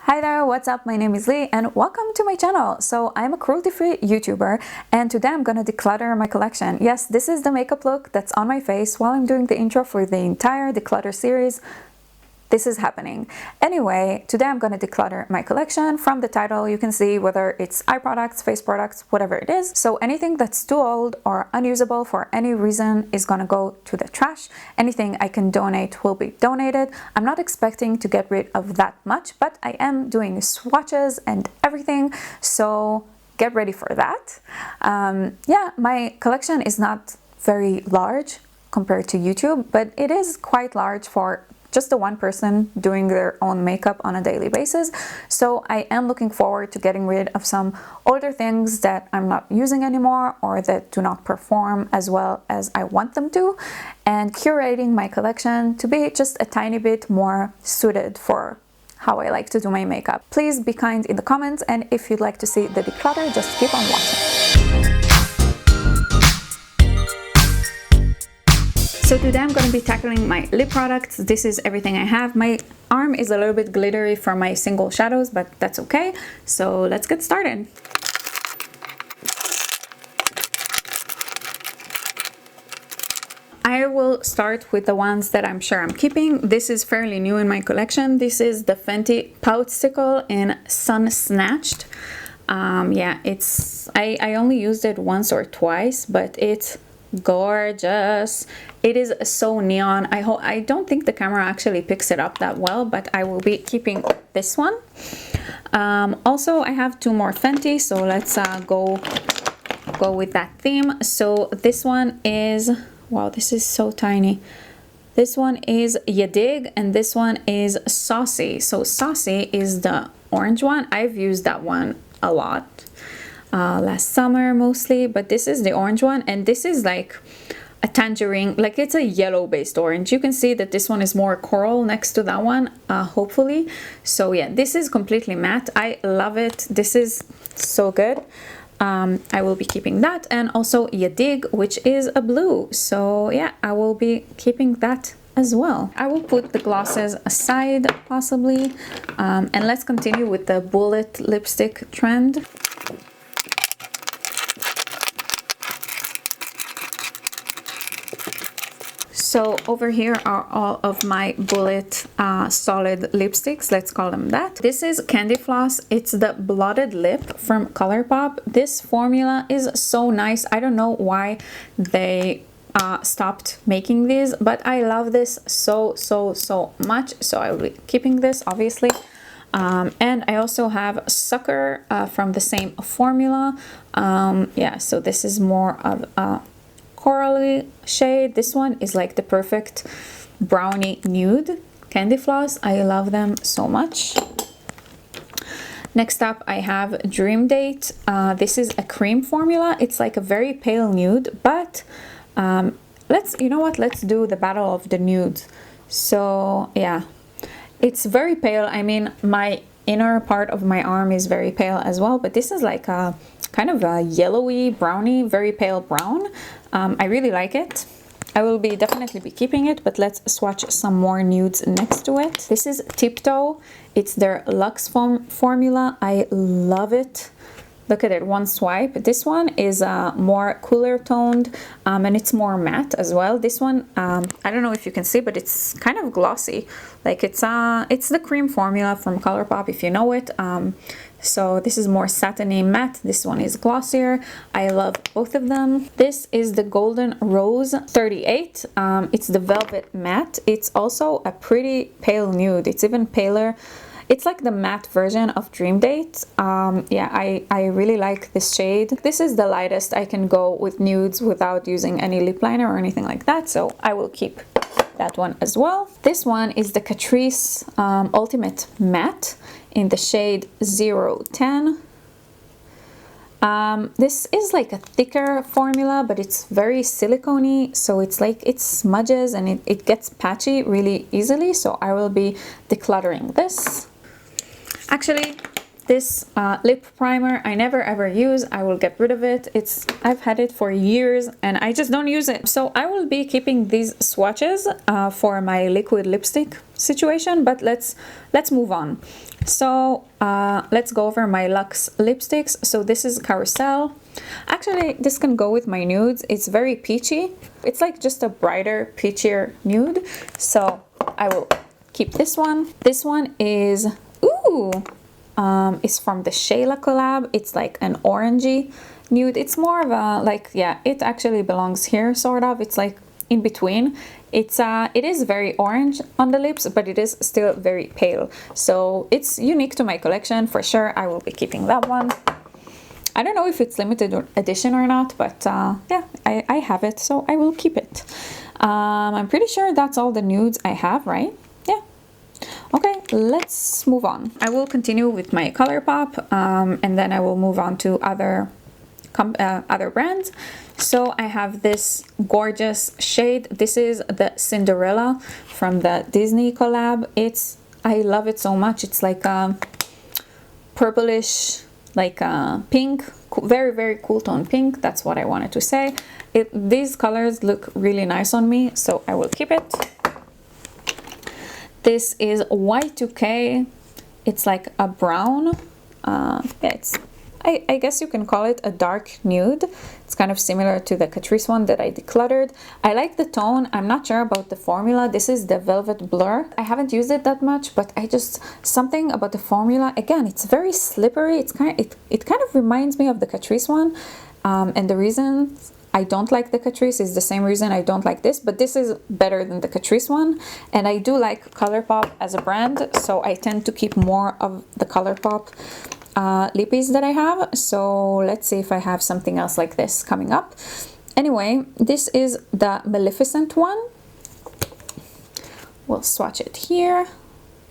Hi there, what's up? My name is Lee and welcome to my channel. So I'm a cruelty-free YouTuber and today I'm gonna declutter my collection. Yes, this is the makeup look that's on my face while I'm doing the intro for the entire Declutter series. This is happening. Anyway, today I'm going to declutter my collection. From the title, you can see whether it's eye products, face products, whatever it is. So anything that's too old or unusable for any reason is going to go to the trash. Anything I can donate will be donated. I'm not expecting to get rid of that much, but I am doing swatches and everything. So get ready for that. Yeah, my collection is not very large compared to YouTube, but it is quite large for just the one person doing their own makeup on a daily basis. So I am looking forward to getting rid of some older things that I'm not using anymore or that do not perform as well as I want them to, and curating my collection to be just a tiny bit more suited for how I like to do my makeup. Please be kind in the comments, and if you'd like to see the declutter, just keep on watching. So today I'm going to be tackling my lip products. This is everything I have. My arm is a little bit glittery for my single shadows, but that's okay. So let's get started. I will start with the ones that I'm sure I'm keeping. This is fairly new in my collection. This is the Fenty Poutsicle in Sun Snatched. Yeah, I only used it once or twice, but it's gorgeous. It is so neon. I don't think the camera actually picks it up that well, but I will be keeping this one. Also, I have two more Fenty, so let's go with that theme. So this one is, wow, this is so tiny. This one is Ya Dig and this one is Saucy. So Saucy is the orange one. I've used that one a lot. Last summer mostly, but this is the orange one, and this is like a tangerine, like it's a yellow based orange. You can see that this one is more coral next to that one, hopefully. So yeah, this is completely matte. I love it. This is so good. I will be keeping that, and also Ya Dig, which is a blue. So yeah, I will be keeping that as well. I will put the glosses aside possibly, and let's continue with the bullet lipstick trend. So over here are all of my bullet solid lipsticks, let's call them that. This is Candy Floss. It's the Blotted Lip from ColourPop. This formula is so nice. I don't know why they stopped making these, but I love this so much. So I will be keeping this, obviously. And I also have Sucker from the same formula. Yeah, so this is more of a corally shade. This one is like the perfect brownie nude Candy Floss. I love them so much. Next up I have Dream Date. This is a cream formula. It's like a very pale nude, but you know what, let's do the battle of the nudes. So yeah, it's very pale. I mean, my inner part of my arm is very pale as well, but this is like a kind of a yellowy brownie, very pale brown. I really like it. I will definitely be keeping it, but let's swatch some more nudes next to it. This is Tiptoe. It's their Luxe formula. I love it. Look at it, one swipe. This one is more cooler toned, and it's more matte as well. This one, I don't know if you can see, but it's kind of glossy. Like it's the cream formula from ColourPop, if you know it. So this is more satiny matte. This one is glossier. I love both of them. This is the Golden Rose 38. It's the Velvet Matte. It's also a pretty pale nude. It's even paler. It's like the matte version of Dream Date. Yeah, I really like this shade. This is the lightest I can go with nudes without using any lip liner or anything like that. So I will keep that one as well. This one is the Catrice Ultimate Matte in the shade 010. This is like a thicker formula, but it's very silicone-y, so it's like it smudges and it gets patchy really easily. So I will be decluttering this. Actually, this lip primer I never ever use. I will get rid of it. I've had it for years and I just don't use it. So I will be keeping these swatches for my liquid lipstick situation, but let's move on. So let's go over my Luxe lipsticks. So this is Carousel. Actually, this can go with my nudes. It's very peachy. It's like just a brighter, peachier nude. So I will keep this one. This one is, it's from the Shayla collab. It's like an orangey nude. It's more of a, like, yeah, it actually belongs here, sort of. It's like in between. It is very orange on the lips, but it is still very pale. So it's unique to my collection for sure. I will be keeping that one. I don't know if it's limited edition or not, but yeah, I have it, so I will keep it. I'm pretty sure that's all the nudes I have, right? Yeah. Okay, let's move on. I will continue with my ColourPop, and then I will move on to other brands. So I have this gorgeous shade. This is the Cinderella from the Disney collab. I love it so much. It's like a purplish, like pink, very, very cool tone pink. That's what I wanted to say. These colors look really nice on me, so I will keep it. This is Y2K. It's like a brown. Yeah, I guess you can call it a dark nude. It's kind of similar to the Catrice one that I decluttered. I like the tone. I'm not sure about the formula. This is the Velvet Blur. I haven't used it that much, but something about the formula. Again, it's very slippery. It kind of reminds me of the Catrice one. And the reason I don't like the Catrice is the same reason I don't like this, but this is better than the Catrice one. And I do like ColourPop as a brand, so I tend to keep more of the ColourPop lippies that I have. So let's see if I have something else like this coming up. Anyway, this is the Maleficent one. We'll swatch it here,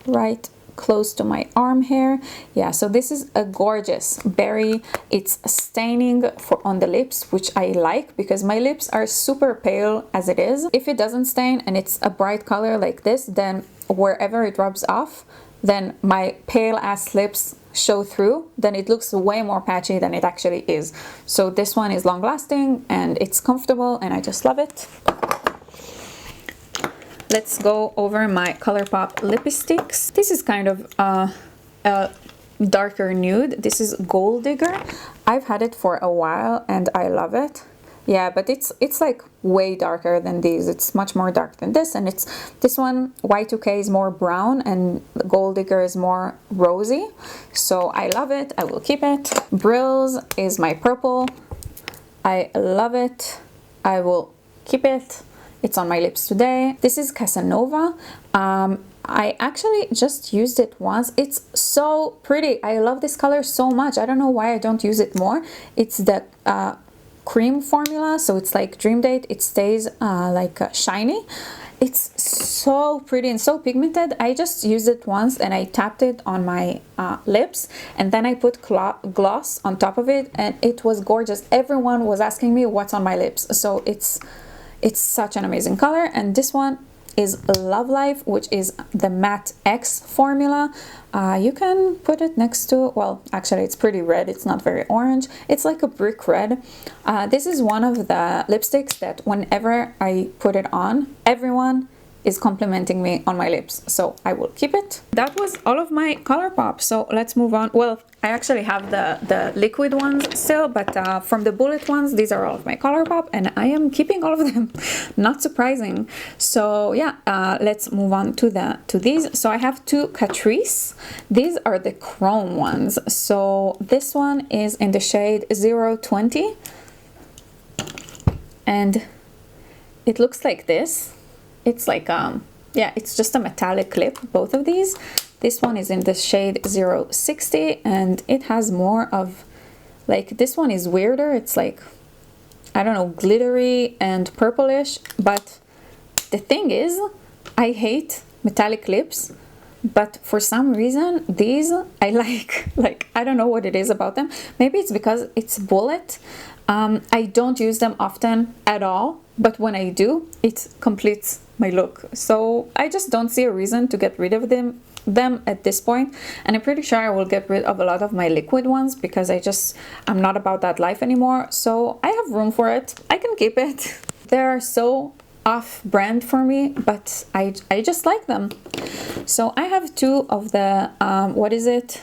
right close to my arm hair. Yeah, so this is a gorgeous berry. It's staining on the lips, which I like because my lips are super pale as it is. If it doesn't stain and it's a bright color like this, then wherever it rubs off, then my pale ass lips show through, then it looks way more patchy than it actually is. So this one is long lasting and it's comfortable and I just love it. Let's go over my ColourPop lipsticks. This is kind of a darker nude. This is Gold Digger. I've had it for a while and I love it. Yeah, but it's like way darker than these. It's much more dark than this, and this one Y2K is more brown and Gold Digger is more rosy. So I love it. I will keep it. Brills is my purple. I love it. I will keep it. It's on my lips today. This is Casanova. I actually just used it once. It's so pretty. I love this color so much. I don't know why I don't use it more. It's the cream formula, so it's like Dream Date. It stays like shiny. It's so pretty and so pigmented. I just used it once and I tapped it on my lips, and then I put gloss on top of it, and it was gorgeous. Everyone was asking me what's on my lips, so it's such an amazing color. And this one is Love Life, which is the Matte X formula. You can put it next to, well, actually it's pretty red, it's not very orange, it's like a brick red. This is one of the lipsticks that whenever I put it on, everyone is complimenting me on my lips, so I will keep it. That was all of my ColourPop, so let's move on. Well, I actually have the liquid ones still, but from the bullet ones, these are all of my ColourPop, and I am keeping all of them. Not surprising. So yeah, let's move on to these. So I have two Catrice. These are the chrome ones. So this one is in the shade 020, and it looks like this. It's like yeah, it's just a metallic lip, both of these. This one is in the shade 060, and it has more of, like, this one is weirder. It's like, I don't know, glittery and purplish. But the thing is, I hate metallic lips, but for some reason these I like I don't know what it is about them. Maybe it's because it's bullet. I don't use them often at all, but when I do, it completes my look. So I just don't see a reason to get rid of them at this point, and I'm pretty sure I will get rid of a lot of my liquid ones because I'm not about that life anymore. So I have room for it. I can keep it. They are so off brand for me, but I just like them. So I have two of the what is it,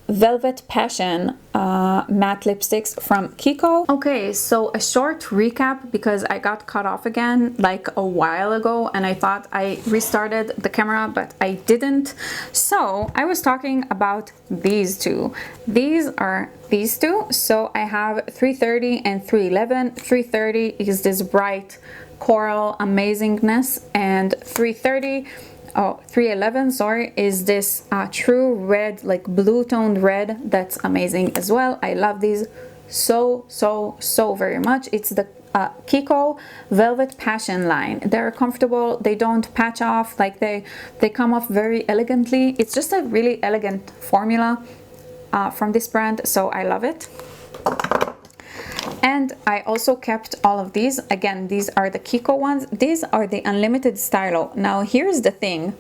Velvet Passion matte lipsticks from Kiko. Okay, so a short recap because I got cut off again like a while ago and I thought I restarted the camera, but I didn't. So I was talking about these two. These are these two. So I have 330 and 311. 330 is this bright coral amazingness, and 311, sorry, is this true red, like blue toned red. That's amazing as well. I love these so very much. It's the Kiko Velvet Passion line. They're comfortable, they don't patch off, like they come off very elegantly. It's just a really elegant formula from this brand, so I love it. And I also kept all of these. Again, these are the Kiko ones. These are the Unlimited Stylo. Now, here's the thing.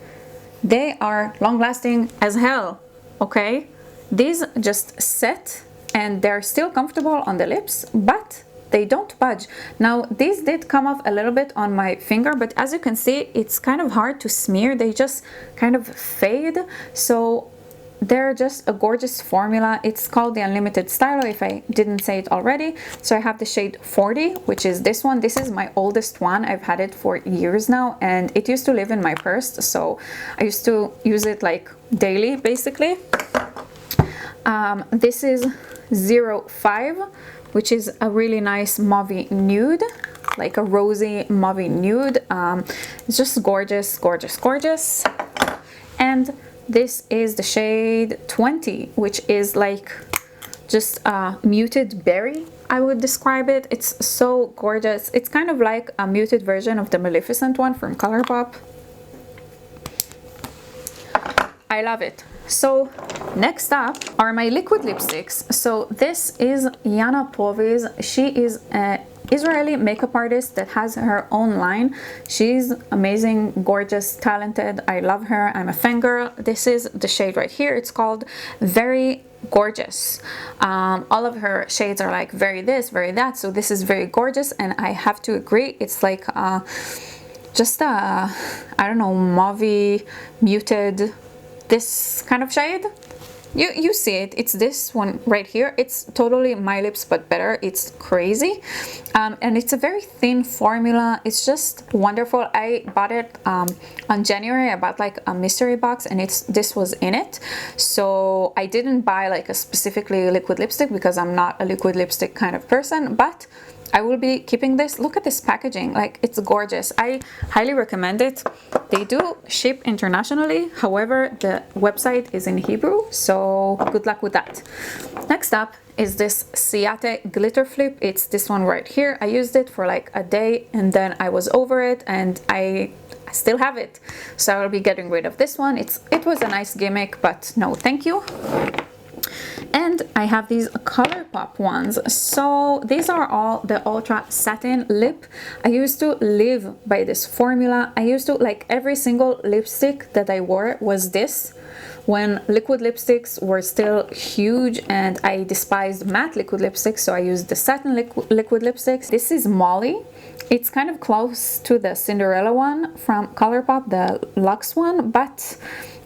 They are long-lasting as hell, okay? These just set and they're still comfortable on the lips, but they don't budge. Now, these did come off a little bit on my finger, but as you can see, it's kind of hard to smear. They just kind of fade. So they're just a gorgeous formula. It's called the Unlimited Stylo, if I didn't say it already. So I have the shade 40, which is this one. This is my oldest one. I've had it for years now, and it used to live in my purse, so I used to use it like daily, basically. This is 05, which is a really nice mauve nude, like a rosy mauve nude. It's just gorgeous, gorgeous, gorgeous. And this is the shade 20, which is like just a muted berry, I would describe it. It's so gorgeous. It's kind of like a muted version of the Maleficent one from Colourpop. I love it. So next up are my liquid lipsticks. So this is Yana Povi's. She is a Israeli makeup artist that has her own line. She's amazing, gorgeous, talented. I love her. I'm a fangirl. This is the shade right here. It's called Very Gorgeous. All of her shades are like very this, very that. So this is very gorgeous, and I have to agree. It's like just a, I don't know, mauve, muted, this kind of shade. You see it. It's this one right here. It's totally my lips but better. It's crazy, and it's a very thin formula. It's just wonderful. I bought it on January. I bought like a mystery box, and this was in it. So I didn't buy like a specifically liquid lipstick because I'm not a liquid lipstick kind of person, but I will be keeping this. Look at this packaging, like it's gorgeous. I highly recommend it. They do ship internationally, however the website is in Hebrew, so good luck with that. Next up is this Ciate glitter flip. It's this one right here. I used it for like a day and then I was over it, and I still have it, so I will be getting rid of this one. It was a nice gimmick, but no thank you. And I have these Colourpop ones. So these are all the Ultra Satin Lip. I used to live by this formula. I used to, like, every single lipstick that I wore was this when liquid lipsticks were still huge, and I despised matte liquid lipsticks, so I used the satin liquid lipsticks. This is Molly. It's kind of close to the Cinderella one from Colourpop, the Luxe one, but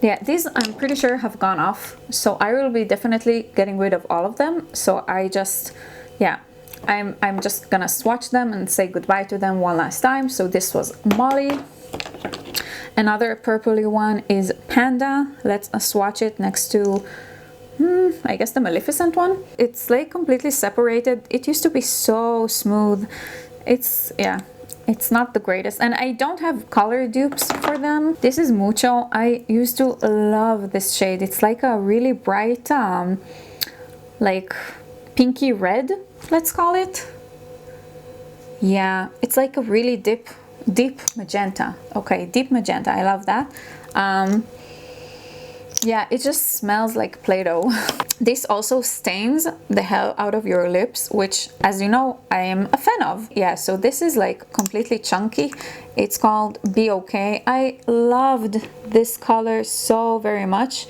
yeah, these I'm pretty sure have gone off, so I will be definitely getting rid of all of them. So I just, yeah, I'm just gonna swatch them and say goodbye to them one last time. So this was Molly. Another purpley one is Panda. Let's swatch it next to I guess the Maleficent one. It's like completely separated. It used to be so smooth. It's, yeah, it's not the greatest, and I don't have color dupes for them. This is Mucho. I used to love this shade. It's like a really bright like pinky red, let's call it. Yeah, it's like a really deep magenta. Okay, deep magenta. I love that. Yeah, it just smells like Play-Doh. This also stains the hell out of your lips, which, as you know, I am a fan of. Yeah, so this is like completely chunky. It's called Be Okay. I loved this color so very much.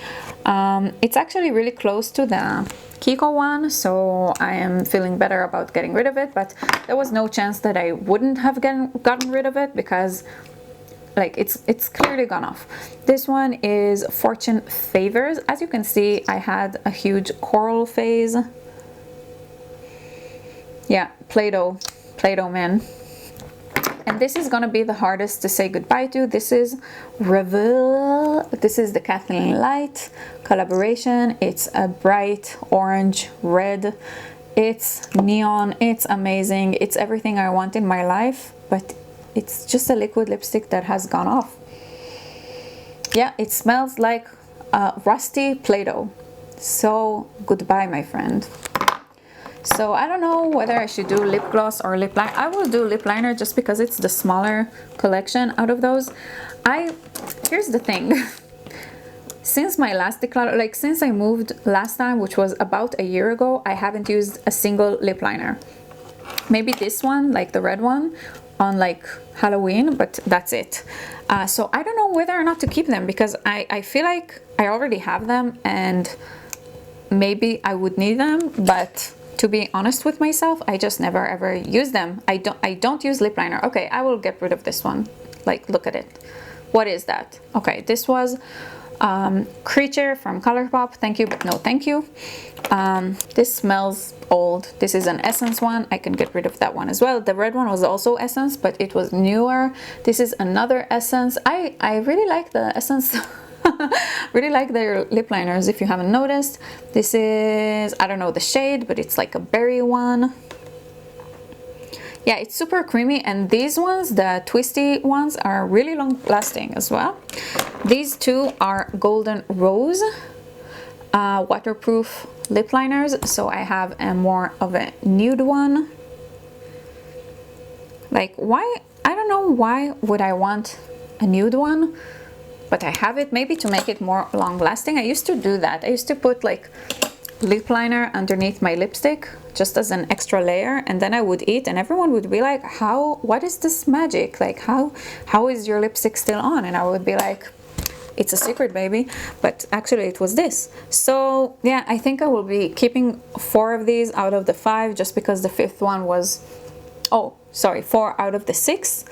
It's actually really close to the Kiko one, so I am feeling better about getting rid of it, but there was no chance that I wouldn't have gotten rid of it because like it's clearly gone off. This one is Fortune Favors. As you can see, I had a huge coral phase. Yeah, Play-Doh man. And this is gonna be the hardest to say goodbye to. This is Reveal. This is the Kathleen Light collaboration. It's a bright orange red. It's neon. It's amazing. It's everything I want in my life, but it's just a liquid lipstick that has gone off. Yeah, it smells like rusty Play-Doh. So goodbye, my friend. So I don't know whether I should do lip gloss or lip liner. I will do lip liner just because it's the smaller collection out of those. Here's the thing. Since my last declutter, like since I moved last time, which was about a year ago, I haven't used a single lip liner. Maybe this one, like the red one, on like Halloween, but that's it. So I don't know whether or not to keep them because I feel like I already have them and maybe I would need them, but to be honest with myself, I just never ever use them. I don't use lip liner. Okay, I will get rid of this one. Like, look at it. What is that? Okay, this was Creature from Colourpop. Thank you, but no thank you. This smells old. This is an Essence one. I can get rid of that one as well. The red one was also Essence, but it was newer. This is another Essence. I really like the Essence. Really like their lip liners, if you haven't noticed. This is, I don't know the shade, but it's like a berry one. Yeah, it's super creamy, and these ones, the twisty ones, are really long lasting as well. These two are Golden Rose waterproof lip liners, so I have a more of a nude one. Like, why? I don't know why would I want a nude one, but I have it maybe to make it more long lasting. I used to do that. I used to put like lip liner underneath my lipstick just as an extra layer, and then I would eat and everyone would be like, what is this magic? Like, how is your lipstick still on? And I would be like, it's a secret, baby. But actually it was this. So yeah, I think I will be keeping 4 of these out of the 5 just because the 5th one was, oh sorry, 4 out of the 6.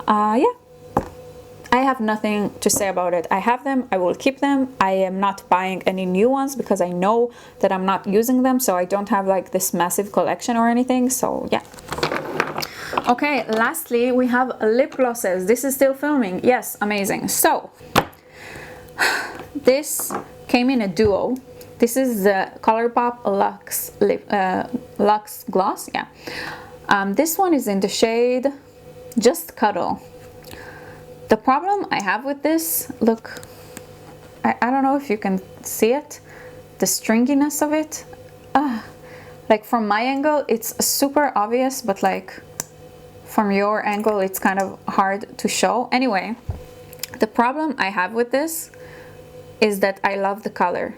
Yeah, I have nothing to say about it. I have them, I will keep them. I am not buying any new ones because I know that I'm not using them, so I don't have like this massive collection or anything. So yeah. Okay, lastly we have lip glosses. This is still filming. Yes, amazing. So this came in a duo. This is the Colourpop Luxe Luxe Gloss. Yeah, this one is in the shade Just Cuddle. The problem I have with this, look, I don't know if you can see it, the stringiness of it. Like from my angle it's super obvious, but like from your angle it's kind of hard to show. Anyway, the problem I have with this is that I love the color.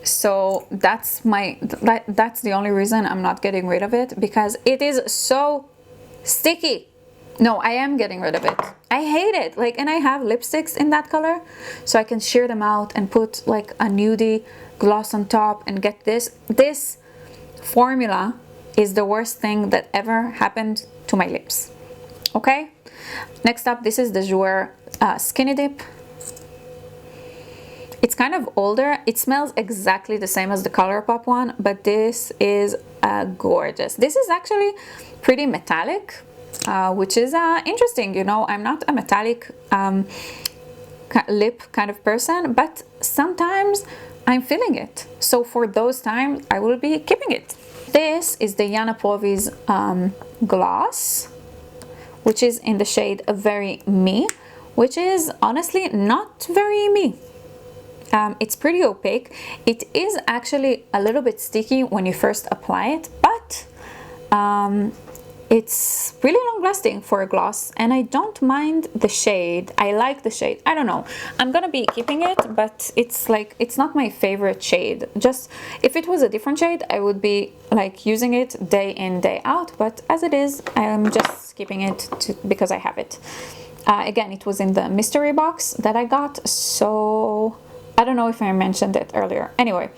So that's the only reason I'm not getting rid of it, because it is so sticky. No, I am getting rid of it. I hate it. Like, and I have lipsticks in that color, so I can shear them out and put like a nudie gloss on top and get this. This formula is the worst thing that ever happened to my lips. Okay? Next up, this is the Jouer Skinny Dip. It's kind of older. It smells exactly the same as the Colourpop one, but this is gorgeous. This is actually pretty metallic. Which is interesting, you know. I'm not a metallic lip kind of person, but sometimes I'm feeling it. So for those times, I will be keeping it. This is the Jana Povi's gloss, which is in the shade Very Me, which is honestly not very me. It's pretty opaque. It is actually a little bit sticky when you first apply it, but it's really long lasting for a gloss, and I don't mind the shade. I like the shade. I don't know, I'm gonna be keeping it, but it's like, it's not my favorite shade. Just if it was a different shade, I would be like using it day in, day out, but as it is, I'm just keeping it because I have it. Again, it was in the mystery box that I got, so I don't know if I mentioned it earlier. Anyway,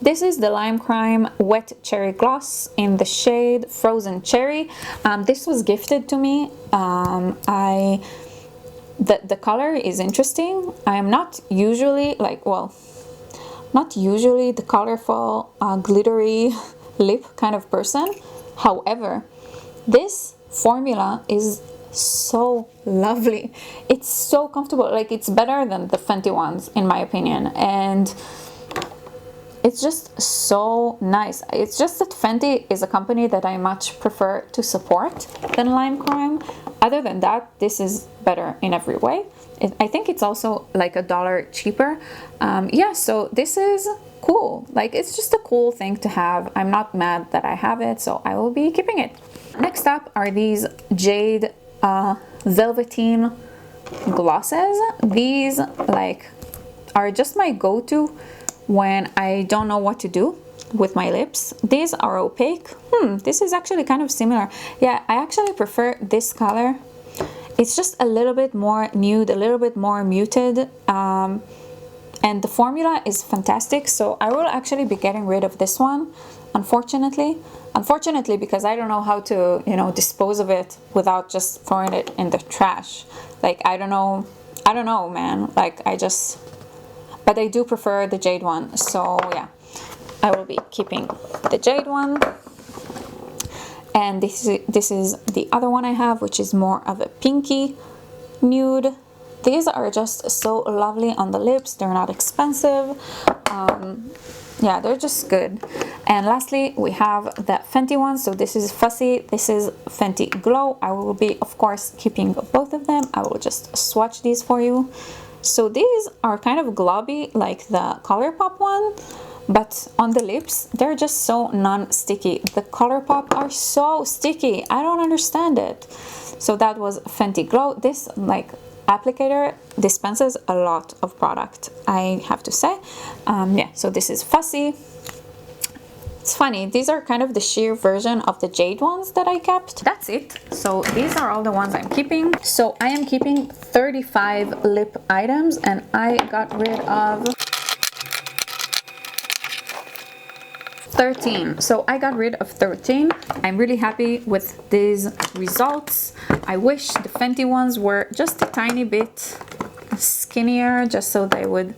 this is the Lime Crime Wet Cherry Gloss in the shade Frozen Cherry. This was gifted to me. The color is interesting. I am not usually like, well, not usually the colorful, glittery lip kind of person. However, this formula is so lovely. It's so comfortable. Like, it's better than the Fenty ones in my opinion, and it's just so nice. It's just that Fenty is a company that I much prefer to support than Lime Crime. Other than that, this is better in every way. I think it's also like $1 cheaper. Yeah, so this is cool. Like, it's just a cool thing to have. I'm not mad that I have it, so I will be keeping it. Next up are these Jade Velveteen glosses. These like are just my go-to when I don't know what to do with my lips. These are opaque. This is actually kind of similar. Yeah, I actually prefer this color. It's just a little bit more nude, a little bit more muted, and the formula is fantastic. So I will actually be getting rid of this one, unfortunately, because I don't know how to, you know, dispose of it without just throwing it in the trash. Like, I don't know, man. Like, but I do prefer the Jade one, so yeah, I will be keeping the Jade one. And this is the other one I have, which is more of a pinky nude. These are just so lovely on the lips. They're not expensive. Yeah, they're just good. And lastly, we have the Fenty one. So this is Fussy, this is Fenty Glow. I will be, of course, keeping both of them. I will just swatch these for you. So these are kind of globby like the ColourPop one, but on the lips, they're just so non-sticky. The ColourPop are so sticky. I don't understand it. So that was Fenty Glow. This like applicator dispenses a lot of product, I have to say. Yeah, so this is Fussy. It's funny, these are kind of the sheer version of the Jade ones that I kept. That's it. So these are all the ones I'm keeping. So I am keeping 35 lip items, and I got rid of 13. So I got rid of 13. I'm really happy with these results. I wish the Fenty ones were just a tiny bit skinnier, just so they would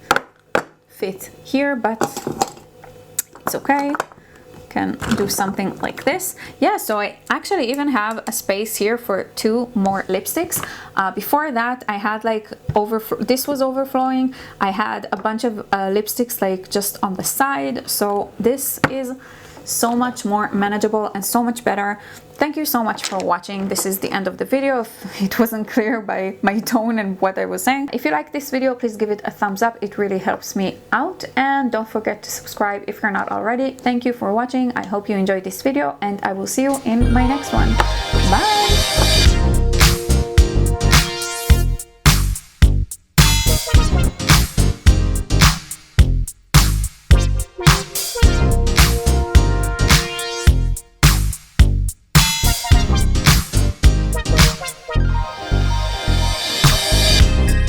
fit here, but it's okay. Can do something like this. Yeah, so I actually even have a space here for 2 more lipsticks. Before that, I had like this was overflowing. I had a bunch of lipsticks like just on the side, so this is so much more manageable and so much better. Thank you so much for watching. This is the end of the video. If it wasn't clear by my tone and what I was saying. If you like this video, please give it a thumbs up. It really helps me out. And don't forget to subscribe if you're not already. Thank you for watching. I hope you enjoyed this video, and I will see you in my next one. Bye!